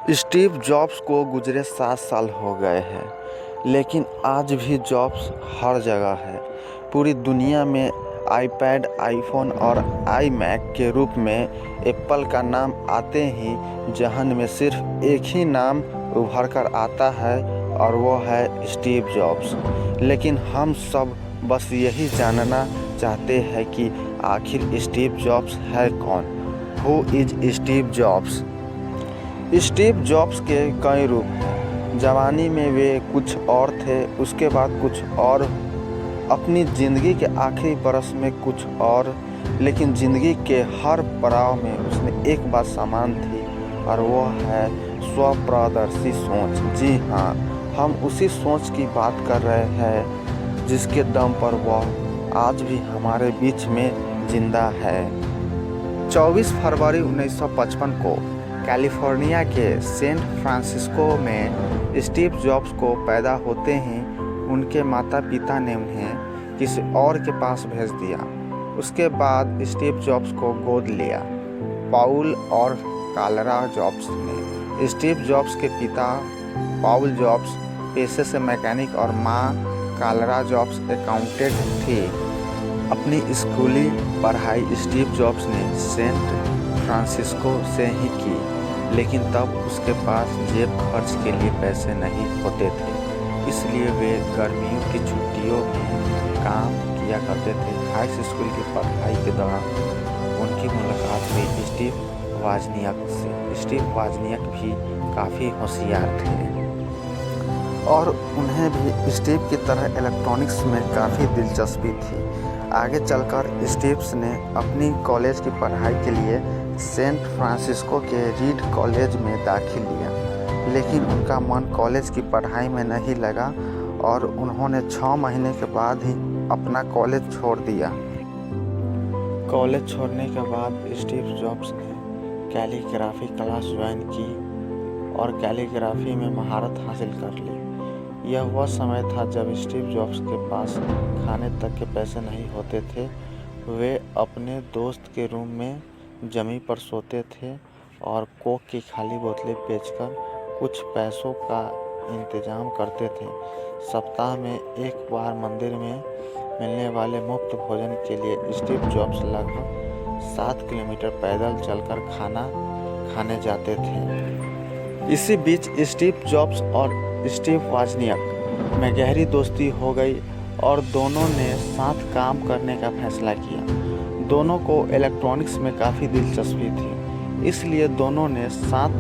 Steve jobs को गुजरे 7 साल हो गए हैं, लेकिन आज भी जॉब्स हर जगह है। पूरी दुनिया में आईपैड, आईफोन और आईमैक के रूप में एप्पल का नाम आते ही जहन में सिर्फ एक ही नाम उभर कर आता है और वो है स्टीव जॉब्स। लेकिन हम सब बस यही जानना चाहते हैं कि आखिर स्टीव जॉब्स है कौन? Who is Steve jobs? Steve jobs के कई रूप हैं। जवानी में वे कुछ और थे, उसके बाद कुछ और, अपनी ज़िंदगी के आखिरी बरस में कुछ और। लेकिन ज़िंदगी के हर पड़ाव में उसने एक बात समान थी और वो है स्वप्रदर्शी सोच। जी हाँ, हम उसी सोच की बात कर रहे हैं जिसके दम पर वह आज भी हमारे बीच में जिंदा है। 24 फरवरी 1955 को कैलिफोर्निया के सेंट फ्रांसिस्को में स्टीव जॉब्स को पैदा होते ही उनके माता पिता ने उन्हें किसी और के पास भेज दिया। उसके बाद स्टीव जॉब्स को गोद लिया पाउल और कालरा जॉब्स ने। स्टीव जॉब्स के पिता पाउल जॉब्स पेशे से मैकेनिक और मां कालरा जॉब्स अकाउंटेंट थी। अपनी स्कूली पढ़ाई स्टीव जॉब्स ने सेंट फ्रांसिस्को से ही की, लेकिन तब उसके पास जेब खर्च के लिए पैसे नहीं होते थे, इसलिए वे गर्मियों की छुट्टियों में काम किया करते थे। हाई स्कूल की पढ़ाई के दौरान उनकी मुलाकात हुई स्टीव वाजनियाक से। स्टीव वाजनियाक भी काफ़ी होशियार थे और उन्हें भी स्टीव की तरह इलेक्ट्रॉनिक्स में काफ़ी दिलचस्पी थी। आगे चलकर स्टीव्स ने अपनी कॉलेज की पढ़ाई के लिए सेंट फ्रांसिस्को के रीड कॉलेज में दाखिल लिया, लेकिन उनका मन कॉलेज की पढ़ाई में नहीं लगा और उन्होंने 6 महीने के बाद ही अपना कॉलेज छोड़ दिया। कॉलेज छोड़ने के बाद स्टीव जॉब्स ने कैलीग्राफी क्लास ज्वाइन की और कैलीग्राफी में महारत हासिल कर ली। यह वह समय था जब स्टीव जॉब्स के पास खाने तक के पैसे नहीं होते थे। वे अपने दोस्त के रूम में जमीन पर सोते थे और कोक की खाली बोतलें बेचकर कुछ पैसों का इंतजाम करते थे। सप्ताह में एक बार मंदिर में मिलने वाले मुफ्त भोजन के लिए स्टीव जॉब्स लगभग 7 किलोमीटर पैदल चलकर खाना खाने जाते थे। इसी बीच स्टीव जॉब्स और स्टीव वाजनियाक में गहरी दोस्ती हो गई और दोनों ने साथ काम करने का फैसला किया। दोनों को इलेक्ट्रॉनिक्स में काफ़ी दिलचस्पी थी, इसलिए दोनों ने साथ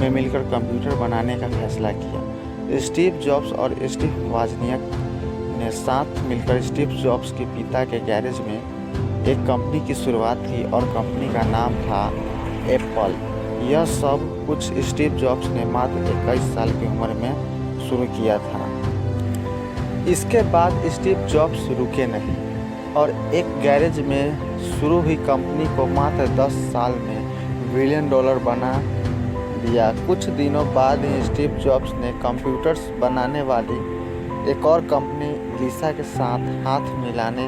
में मिलकर कंप्यूटर बनाने का फैसला किया। स्टीव जॉब्स और स्टीव वाजनियाक ने साथ मिलकर स्टीव जॉब्स के पिता के गैरेज में एक कंपनी की शुरुआत की और कंपनी का नाम था एप्पल। यह सब कुछ स्टीव जॉब्स ने मात्र 21 साल की उम्र में शुरू किया था। इसके बाद स्टीव जॉब्स रुके नहीं और एक गैरेज में शुरू हुई कंपनी को मात्र 10 साल में $1 बिलियन बना दिया। कुछ दिनों बाद ही स्टीव जॉब्स ने कंप्यूटर्स बनाने वाली एक और कंपनी लीसा के साथ हाथ मिलाने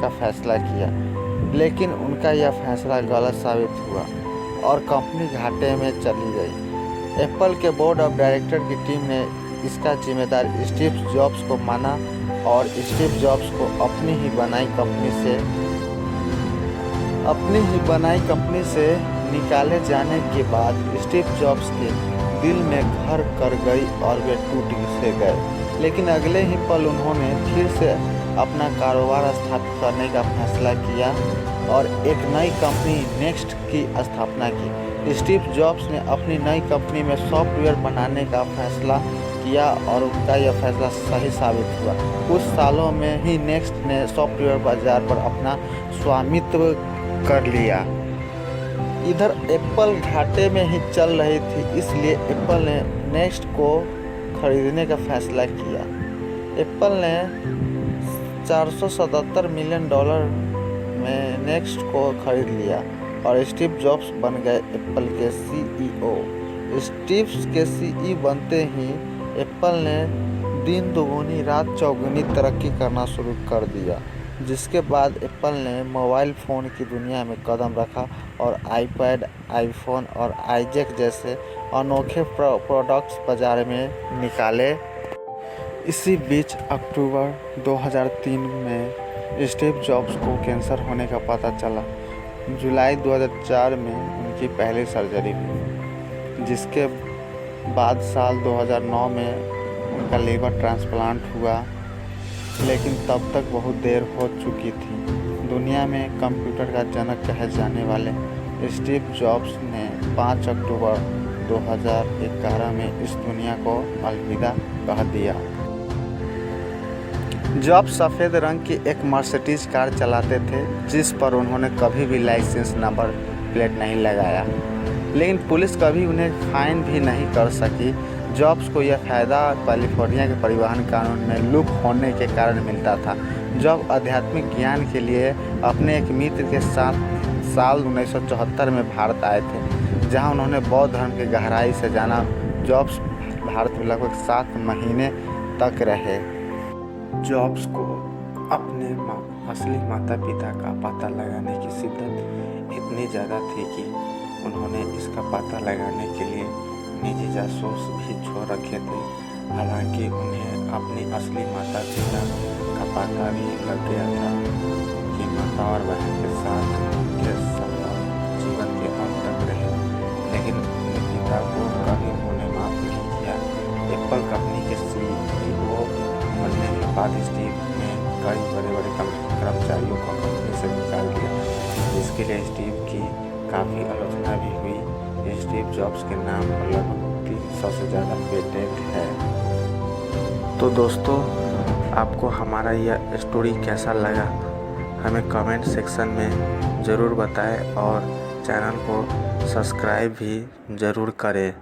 का फैसला किया, लेकिन उनका यह फैसला गलत साबित हुआ और कंपनी घाटे में चली गई। एप्पल के बोर्ड ऑफ डायरेक्टर की टीम ने इसका जिम्मेदार स्टीव जॉब्स को माना और स्टीव जॉब्स को अपनी ही बनाई कंपनी से निकाले जाने के बाद स्टीव जॉब्स के दिल में घर कर गई और वे टूट से गए। लेकिन अगले ही पल उन्होंने फिर से अपना कारोबार स्थापित करने का फैसला किया और एक नई कंपनी नेक्स्ट की स्थापना की। स्टीव जॉब्स ने अपनी नई कंपनी में सॉफ्टवेयर बनाने का फैसला किया और उनका यह फैसला सही साबित हुआ। कुछ सालों में ही नेक्स्ट ने सॉफ्टवेयर बाजार पर अपना स्वामित्व कर लिया। इधर एप्पल घाटे में ही चल रही थी, इसलिए एप्पल ने नेक्स्ट को खरीदने का फैसला किया। एप्पल ने $477 मिलियन में नेक्स्ट को खरीद लिया और स्टीव जॉब्स बन गए एप्पल के CEO। स्टीव के CEO बनते ही एप्पल ने दिन दोगुनी रात चौगुनी तरक्की करना शुरू कर दिया, जिसके बाद एप्पल ने मोबाइल फ़ोन की दुनिया में कदम रखा और आईपैड, आईफोन और आईजैक जैसे अनोखे प्रोडक्ट्स बाजार में निकाले। इसी बीच अक्टूबर 2003 में स्टीव जॉब्स को कैंसर होने का पता चला। जुलाई 2004 में उनकी पहली सर्जरी हुई, जिसके बाद साल 2009 में उनका लीवर ट्रांसप्लांट हुआ, लेकिन तब तक बहुत देर हो चुकी थी। दुनिया में कंप्यूटर का जनक कहे जाने वाले स्टीव जॉब्स ने 5 अक्टूबर 2011 में इस दुनिया को अलविदा कह दिया। जॉब्स सफ़ेद रंग की एक मर्सिडीज कार चलाते थे, जिस पर उन्होंने कभी भी लाइसेंस नंबर प्लेट नहीं लगाया, लेकिन पुलिस कभी उन्हें फाइन भी नहीं कर सकी। जॉब्स को यह फ़ायदा कैलिफोर्निया के परिवहन कानून में लूप होने के कारण मिलता था। जॉब आध्यात्मिक ज्ञान के लिए अपने एक मित्र के साथ साल 1974 में भारत आए थे, जहां उन्होंने बौद्ध धर्म की गहराई से जाना। जॉब्स भारत में लगभग 7 महीने तक रहे। जॉब्स को अपने असली माता पिता का पता लगाने की शिद्दत इतनी ज़्यादा थी कि उन्होंने इसका पता लगाने के लिए निजी जासूस भी छोड़ रखे थे। हालांकि उन्हें अपनी असली माता पिता का पता भी लग गया था कि माता और बहन के साथ उनके संबंध जीवन के अंत तक रहे, लेकिन अपने पिता को कभी उन्होंने माफ नहीं किया। एप्पल कंपनी के CEO बनने के बाद स्टीव ने कई बड़े बड़े कर्मचारियों को कंपनी से निकाल दिया, जिसके लिए स्टीव की काफ़ी आलोचना भी हुई। स्टीव जॉब्स के नाम पर लगभग 300 से ज़्यादा पेटेंट है। तो दोस्तों, आपको हमारा यह स्टोरी कैसा लगा हमें कमेंट सेक्शन में ज़रूर बताएं और चैनल को सब्सक्राइब भी ज़रूर करें।